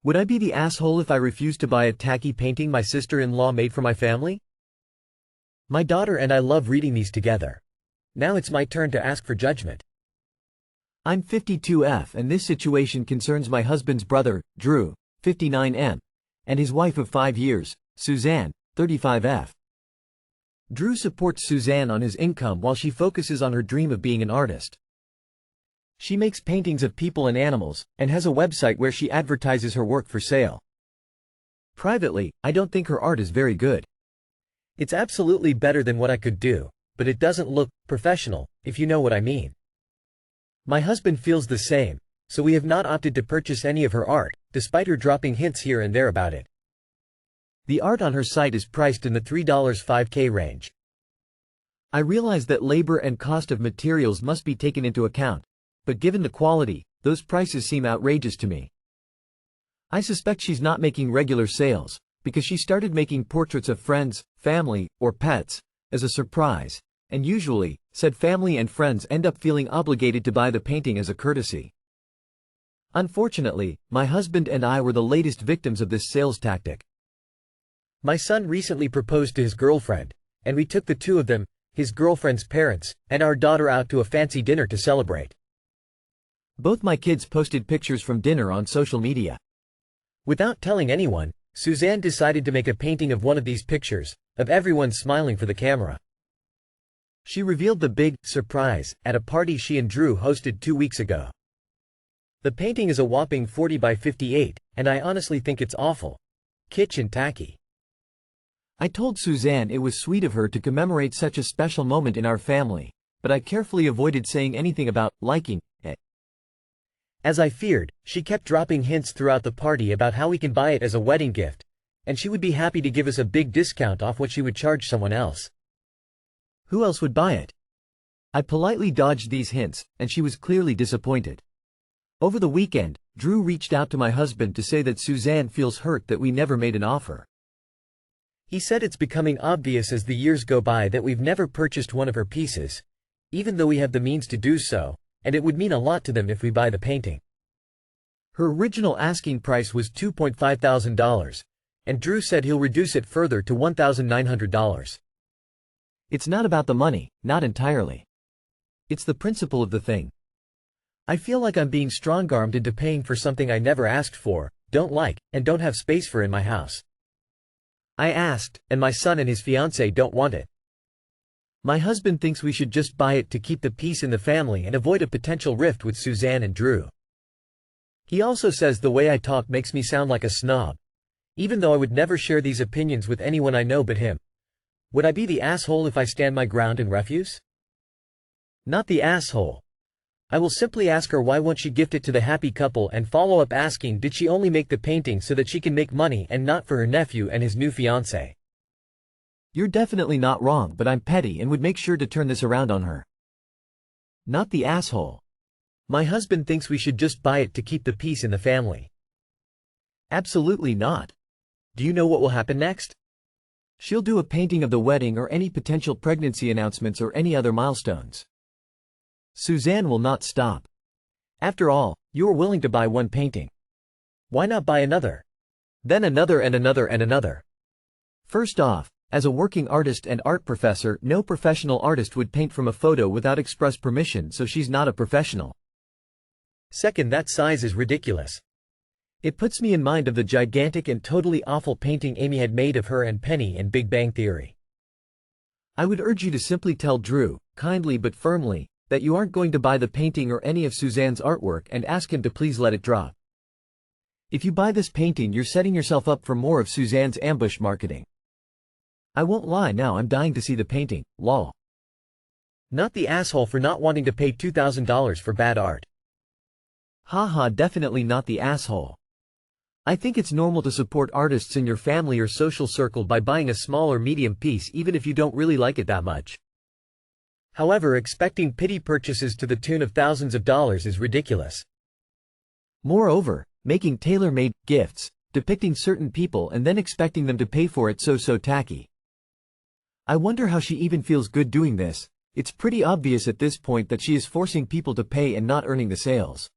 Would I be the asshole if I refused to buy a tacky painting my sister-in-law made for my family? My daughter and I love reading these together. Now it's my turn to ask for judgment. I'm 52F and this situation concerns my husband's brother, Drew, 59M, and his wife of 5 years, Suzanne, 35F. Drew supports Suzanne on his income while she focuses on her dream of being an artist. She makes paintings of people and animals, and has a website where she advertises her work for sale. Privately, I don't think her art is very good. It's absolutely better than what I could do, but it doesn't look professional, if you know what I mean. My husband feels the same, so we have not opted to purchase any of her art, despite her dropping hints here and there about it. The art on her site is priced in the $3-5K range. I realize that labor and cost of materials must be taken into account, but given the quality, those prices seem outrageous to me. I suspect she's not making regular sales, because she started making portraits of friends, family, or pets, as a surprise, and usually, said family and friends end up feeling obligated to buy the painting as a courtesy. Unfortunately, my husband and I were the latest victims of this sales tactic. My son recently proposed to his girlfriend, and we took the two of them, his girlfriend's parents, and our daughter out to a fancy dinner to celebrate. Both my kids posted pictures from dinner on social media. Without telling anyone, Suzanne decided to make a painting of one of these pictures, of everyone smiling for the camera. She revealed the big surprise at a party she and Drew hosted 2 weeks ago. The painting is a whopping 40 by 58, and I honestly think it's awful. Kitsch and tacky. I told Suzanne it was sweet of her to commemorate such a special moment in our family, but I carefully avoided saying anything about liking it. As I feared, she kept dropping hints throughout the party about how we can buy it as a wedding gift, and she would be happy to give us a big discount off what she would charge someone else. Who else would buy it? I politely dodged these hints, and she was clearly disappointed. Over the weekend, Drew reached out to my husband to say that Suzanne feels hurt that we never made an offer. He said it's becoming obvious as the years go by that we've never purchased one of her pieces, even though we have the means to do so, and it would mean a lot to them if we buy the painting. Her original asking price was $2,500, and Drew said he'll reduce it further to $1,900. It's not about the money, not entirely. It's the principle of the thing. I feel like I'm being strong-armed into paying for something I never asked for, don't like, and don't have space for in my house. I asked, and my son and his fiancée don't want it. My husband thinks we should just buy it to keep the peace in the family and avoid a potential rift with Suzanne and Drew. He also says the way I talk makes me sound like a snob, even though I would never share these opinions with anyone I know but him. Would I be the asshole if I stand my ground and refuse? Not the asshole. I will simply ask her why won't she gift it to the happy couple and follow up asking did she only make the painting so that she can make money and not for her nephew and his new fiancé. You're definitely not wrong, but I'm petty and would make sure to turn this around on her. Not the asshole. My husband thinks we should just buy it to keep the peace in the family. Absolutely not. Do you know what will happen next? She'll do a painting of the wedding or any potential pregnancy announcements or any other milestones. Suzanne will not stop. After all, you are willing to buy one painting. Why not buy another? Then another and another and another. First off, as a working artist and art professor, no professional artist would paint from a photo without express permission, so she's not a professional. Second, that size is ridiculous. It puts me in mind of the gigantic and totally awful painting Amy had made of her and Penny in Big Bang Theory. I would urge you to simply tell Drew, kindly but firmly, that you aren't going to buy the painting or any of Suzanne's artwork and ask him to please let it drop. If you buy this painting, you're setting yourself up for more of Suzanne's ambush marketing. I won't lie, now I'm dying to see the painting, lol. Not the asshole for not wanting to pay $2,000 for bad art. Haha, definitely not the asshole. I think it's normal to support artists in your family or social circle by buying a small or medium piece even if you don't really like it that much. However, expecting pity purchases to the tune of thousands of dollars is ridiculous. Moreover, making tailor-made gifts, depicting certain people and then expecting them to pay for it so tacky. I wonder how she even feels good doing this. It's pretty obvious at this point that she is forcing people to pay and not earning the sales.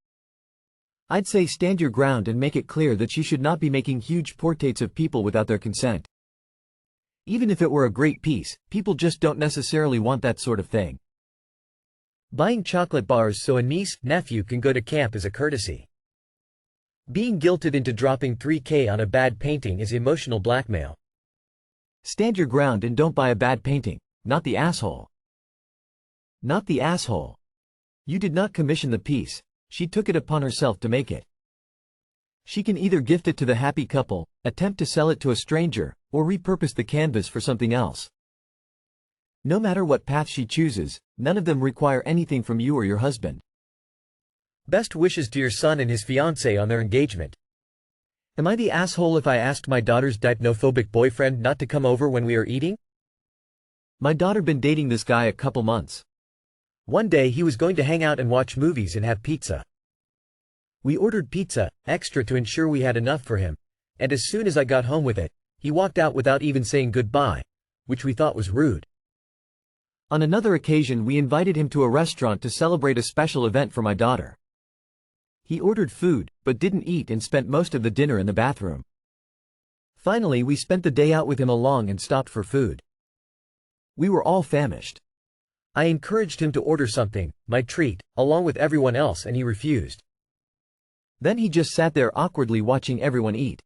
I'd say stand your ground and make it clear that she should not be making huge portraits of people without their consent. Even if it were a great piece, people just don't necessarily want that sort of thing. Buying chocolate bars so a niece, nephew can go to camp is a courtesy. Being guilted into dropping $3K on a bad painting is emotional blackmail. Stand your ground and don't buy a bad painting, not the asshole. Not the asshole. You did not commission the piece, she took it upon herself to make it. She can either gift it to the happy couple, attempt to sell it to a stranger, or repurpose the canvas for something else. No matter what path she chooses, none of them require anything from you or your husband. Best wishes to your son and his fiancée on their engagement. Am I the asshole if I asked my daughter's dipnophobic boyfriend not to come over when we are eating? My daughter been dating this guy a couple months. One day he was going to hang out and watch movies and have pizza. We ordered pizza, extra to ensure we had enough for him, and as soon as I got home with it, he walked out without even saying goodbye, which we thought was rude. On another occasion we invited him to a restaurant to celebrate a special event for my daughter. He ordered food, but didn't eat and spent most of the dinner in the bathroom. Finally we spent the day out with him along and stopped for food. We were all famished. I encouraged him to order something, my treat, along with everyone else, and he refused. Then he just sat there awkwardly watching everyone eat.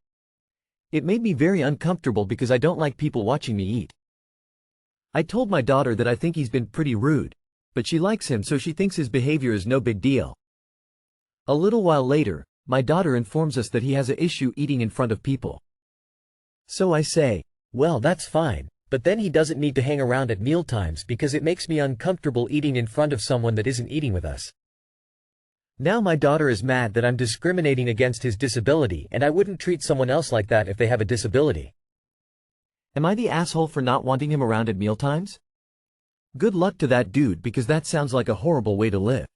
It made me very uncomfortable because I don't like people watching me eat. I told my daughter that I think he's been pretty rude, but she likes him so she thinks his behavior is no big deal. A little while later, my daughter informs us that he has an issue eating in front of people. So I say, well, that's fine, but then he doesn't need to hang around at mealtimes because it makes me uncomfortable eating in front of someone that isn't eating with us. Now my daughter is mad that I'm discriminating against his disability, and I wouldn't treat someone else like that if they have a disability. Am I the asshole for not wanting him around at mealtimes? Good luck to that dude because that sounds like a horrible way to live.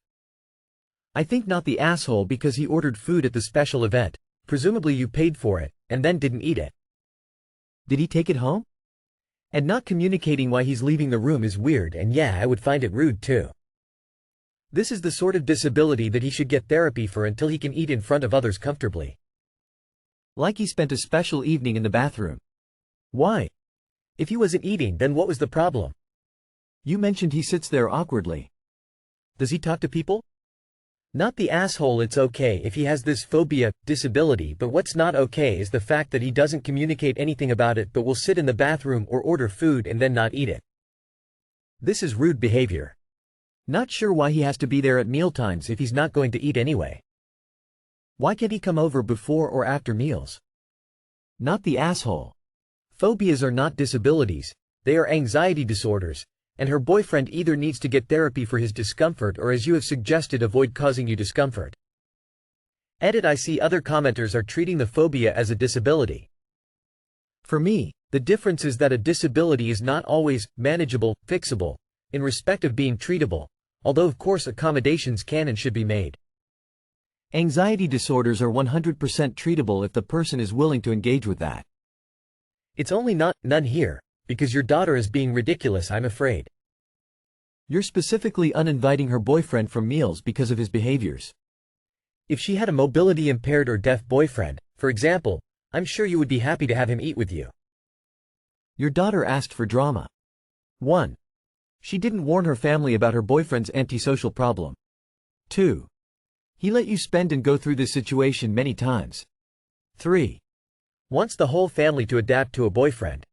I think not the asshole because he ordered food at the special event, presumably you paid for it, and then didn't eat it. Did he take it home? And not communicating why he's leaving the room is weird, and yeah, I would find it rude too. This is the sort of disability that he should get therapy for until he can eat in front of others comfortably. Like he spent a special evening in the bathroom. Why? If he wasn't eating, then what was the problem? You mentioned he sits there awkwardly. Does he talk to people? Not the asshole. It's okay if he has this phobia, disability, but what's not okay is the fact that he doesn't communicate anything about it but will sit in the bathroom or order food and then not eat it. This is rude behavior. Not sure why he has to be there at mealtimes if he's not going to eat anyway. Why can't he come over before or after meals? Not the asshole. Phobias are not disabilities, they are anxiety disorders, and her boyfriend either needs to get therapy for his discomfort or, as you have suggested, avoid causing you discomfort. Edit. I see other commenters are treating the phobia as a disability. For me, the difference is that a disability is not always manageable, fixable, in respect of being treatable, although of course accommodations can and should be made. Anxiety disorders are 100% treatable if the person is willing to engage with that. It's only none here, because your daughter is being ridiculous, I'm afraid. You're specifically uninviting her boyfriend from meals because of his behaviors. If she had a mobility impaired or deaf boyfriend, for example, I'm sure you would be happy to have him eat with you. Your daughter asked for drama. 1. She didn't warn her family about her boyfriend's antisocial problem. 2. He let you spend and go through this situation many times. 3. Wants the whole family to adapt to a boyfriend.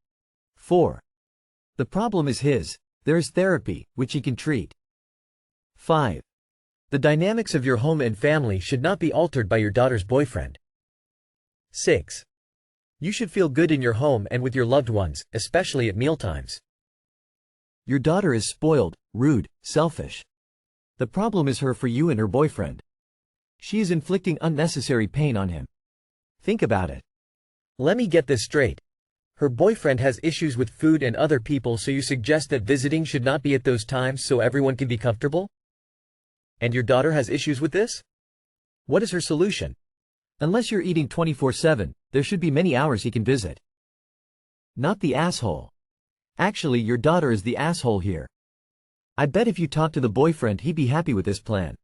4. The problem is his. There is therapy, which he can treat. 5. The dynamics of your home and family should not be altered by your daughter's boyfriend. 6. You should feel good in your home and with your loved ones, especially at mealtimes. Your daughter is spoiled, rude, selfish. The problem is her for you and her boyfriend. She is inflicting unnecessary pain on him. Think about it. Let me get this straight. Her boyfriend has issues with food and other people, so you suggest that visiting should not be at those times so everyone can be comfortable? And your daughter has issues with this? What is her solution? Unless you're eating 24/7, there should be many hours he can visit. Not the asshole. Actually, your daughter is the asshole here. I bet if you talk to the boyfriend he'd be happy with this plan.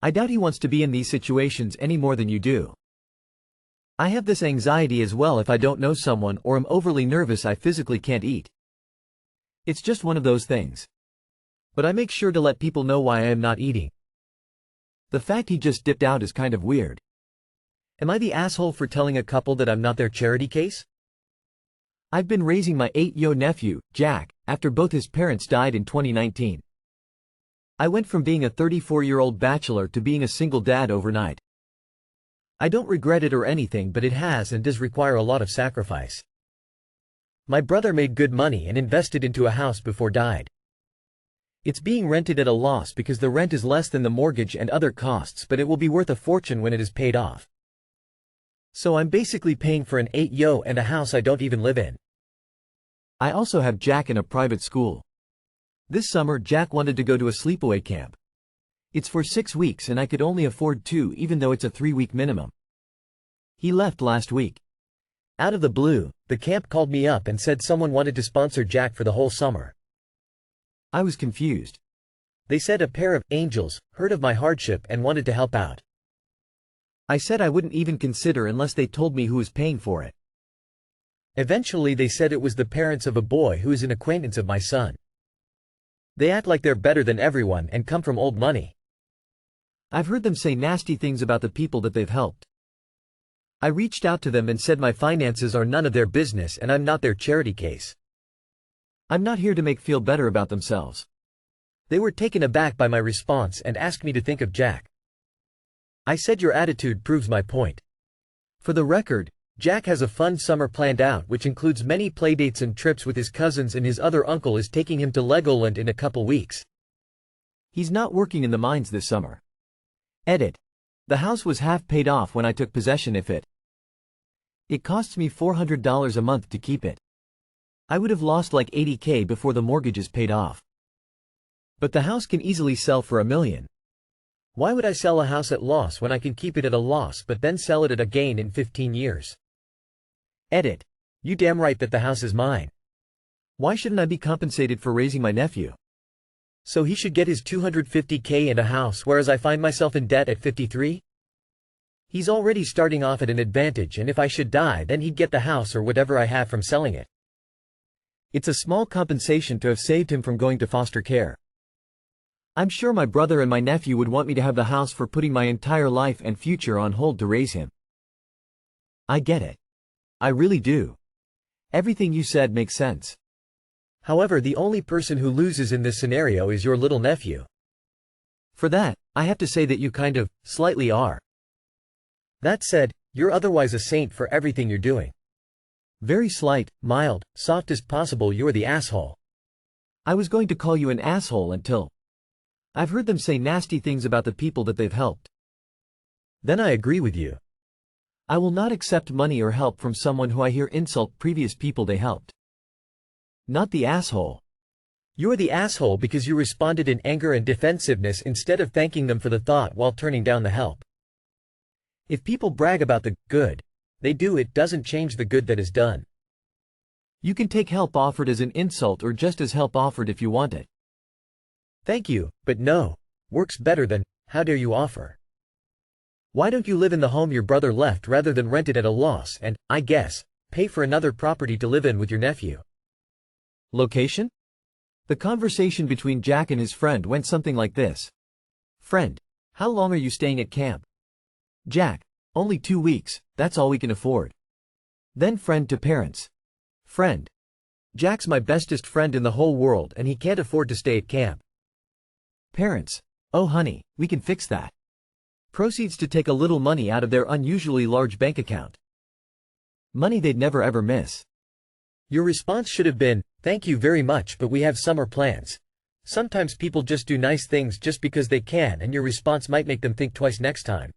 I doubt he wants to be in these situations any more than you do. I have this anxiety as well. If I don't know someone or am overly nervous, I physically can't eat. It's just one of those things. But I make sure to let people know why I am not eating. The fact he just dipped out is kind of weird. Am I the asshole for telling a couple that I'm not their charity case? I've been raising my 8-year-old nephew, Jack, after both his parents died in 2019. I went from being a 34-year-old bachelor to being a single dad overnight. I don't regret it or anything, but it has and does require a lot of sacrifice. My brother made good money and invested into a house before died. It's being rented at a loss because the rent is less than the mortgage and other costs, but it will be worth a fortune when it is paid off. So I'm basically paying for an 8-yo and a house I don't even live in. I also have Jack in a private school. This summer Jack wanted to go to a sleepaway camp. It's for 6 weeks and I could only afford 2 even though it's a 3-week minimum. He left last week. Out of the blue, the camp called me up and said someone wanted to sponsor Jack for the whole summer. I was confused. They said a pair of angels heard of my hardship and wanted to help out. I said I wouldn't even consider unless they told me who was paying for it. Eventually they said it was the parents of a boy who is an acquaintance of my son. They act like they're better than everyone and come from old money. I've heard them say nasty things about the people that they've helped. I reached out to them and said my finances are none of their business and I'm not their charity case. I'm not here to make feel better about themselves. They were taken aback by my response and asked me to think of Jack. I said your attitude proves my point. For the record, Jack has a fun summer planned out which includes many playdates and trips with his cousins, and his other uncle is taking him to Legoland in a couple weeks. He's not working in the mines this summer. Edit. The house was half paid off when I took possession of it. It costs me $400 a month to keep it. I would have lost like $80K before the mortgage is paid off. But the house can easily sell for $1 million. Why would I sell a house at loss when I can keep it at a loss but then sell it at a gain in 15 years? Edit. You damn right that the house is mine. Why shouldn't I be compensated for raising my nephew? So he should get his $250K and a house, whereas I find myself in debt at 53? He's already starting off at an advantage, and if I should die then he'd get the house or whatever I have from selling it. It's a small compensation to have saved him from going to foster care. I'm sure my brother and my nephew would want me to have the house for putting my entire life and future on hold to raise him. I get it. I really do. Everything you said makes sense. However, the only person who loses in this scenario is your little nephew. For that, I have to say that you kind of, slightly are. That said, you're otherwise a saint for everything you're doing. Very slight, mild, soft as possible, you're the asshole. I was going to call you an asshole until I've heard them say nasty things about the people that they've helped. Then I agree with you. I will not accept money or help from someone who I hear insult previous people they helped. Not the asshole. You're the asshole because you responded in anger and defensiveness instead of thanking them for the thought while turning down the help. If people brag about the good they do, it doesn't change the good that is done. You can take help offered as an insult or just as help offered if you want it. Thank you, but no. Works better than, how dare you offer. Why don't you live in the home your brother left rather than rent it at a loss and, I guess, pay for another property to live in with your nephew? Location? The conversation between Jack and his friend went something like this. Friend, how long are you staying at camp? Jack, only 2 weeks, that's all we can afford. Then friend to parents. Friend, Jack's my bestest friend in the whole world and he can't afford to stay at camp. Parents, oh honey, we can fix that. Proceeds to take a little money out of their unusually large bank account. Money they'd never ever miss. Your response should have been, thank you very much, but we have summer plans. Sometimes people just do nice things just because they can, and your response might make them think twice next time.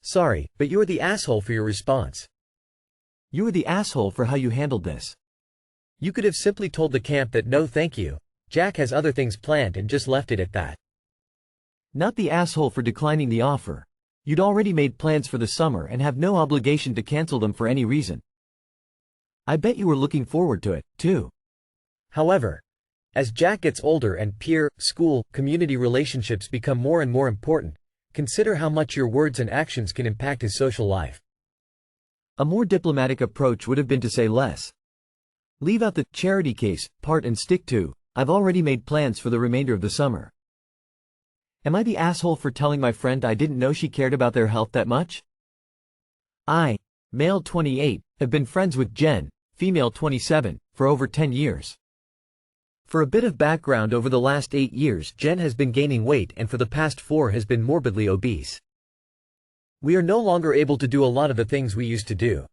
Sorry, but you're the asshole for your response. You were the asshole for how you handled this. You could have simply told the camp that no thank you, Jack has other things planned, and just left it at that. Not the asshole for declining the offer. You'd already made plans for the summer and have no obligation to cancel them for any reason. I bet you were looking forward to it, too. However, as Jack gets older and peer, school, community relationships become more and more important, consider how much your words and actions can impact his social life. A more diplomatic approach would have been to say less. Leave out the charity case part and stick to, I've already made plans for the remainder of the summer. Am I the asshole for telling my friend I didn't know she cared about their health that much? I, male 28, have been friends with Jen, female 27, for over 10 years. For a bit of background, over the last 8 years Jen has been gaining weight and for the past 4 has been morbidly obese. We are no longer able to do a lot of the things we used to do.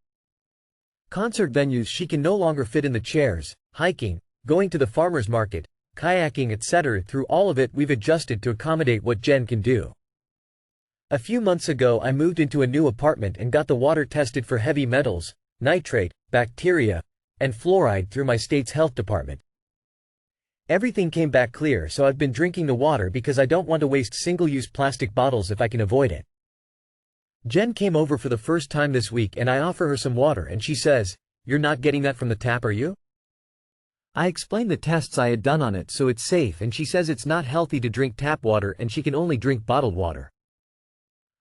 Concert venues she can no longer fit in the chairs, hiking, going to the farmer's market, kayaking etc. Through all of it we've adjusted to accommodate what Jen can do. A few months ago I moved into a new apartment and got the water tested for heavy metals, nitrate, bacteria, and fluoride through my state's health department. Everything came back clear, so I've been drinking the water because I don't want to waste single-use plastic bottles if I can avoid it. Jen came over for the first time this week and I offer her some water and she says, "You're not getting that from the tap, are you?" I explained the tests I had done on it so it's safe and she says it's not healthy to drink tap water and she can only drink bottled water.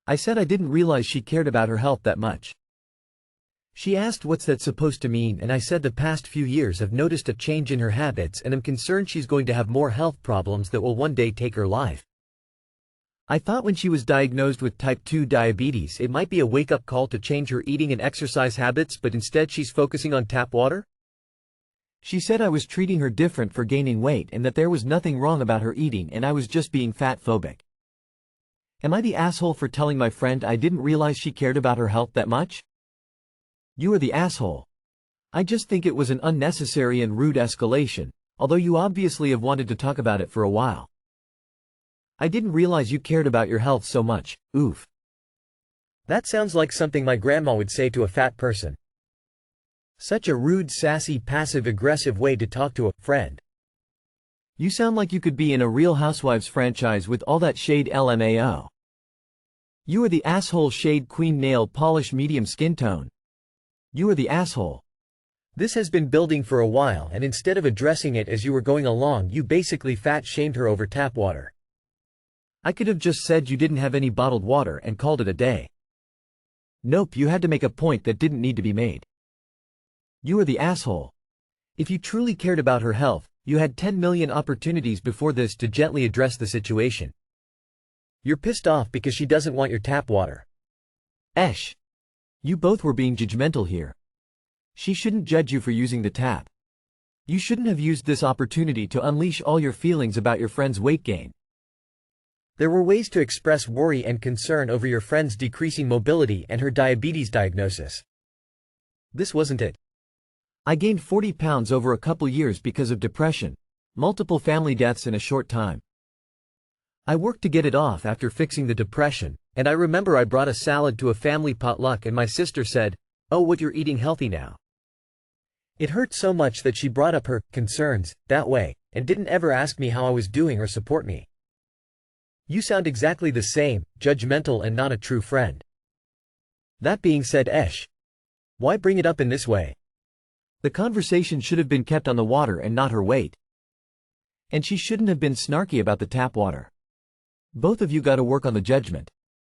I said I didn't realize she cared about her health that much. She asked what's that supposed to mean and I said the past few years have noticed a change in her habits and am concerned she's going to have more health problems that will one day take her life. I thought when she was diagnosed with type 2 diabetes it might be a wake-up call to change her eating and exercise habits, but instead she's focusing on tap water? She said I was treating her different for gaining weight and that there was nothing wrong about her eating and I was just being fat-phobic. Am I the asshole for telling my friend I didn't realize she cared about her health that much? You are the asshole. I just think it was an unnecessary and rude escalation, although you obviously have wanted to talk about it for a while. I didn't realize you cared about your health so much, oof. That sounds like something my grandma would say to a fat person. Such a rude, sassy, passive-aggressive way to talk to a friend. You sound like you could be in a Real Housewives franchise with all that shade LMAO. You are the asshole shade queen nail polish medium skin tone. You are the asshole. This has been building for a while and instead of addressing it as you were going along you basically fat-shamed her over tap water. I could have just said you didn't have any bottled water and called it a day. Nope, you had to make a point that didn't need to be made. You are the asshole. If you truly cared about her health, you had 10 million opportunities before this to gently address the situation. You're pissed off because she doesn't want your tap water. Esh. You both were being judgmental here. She shouldn't judge you for using the tap. You shouldn't have used this opportunity to unleash all your feelings about your friend's weight gain. There were ways to express worry and concern over your friend's decreasing mobility and her diabetes diagnosis. This wasn't it. I gained 40 pounds over a couple years because of depression, multiple family deaths in a short time. I worked to get it off after fixing the depression, and I remember I brought a salad to a family potluck and my sister said, "Oh, what, you're eating healthy now." It hurt so much that she brought up her concerns that way, and didn't ever ask me how I was doing or support me. You sound exactly the same, judgmental and not a true friend. That being said, Esh, why bring it up in this way? The conversation should have been kept on the water and not her weight. And she shouldn't have been snarky about the tap water. Both of you gotta work on the judgment.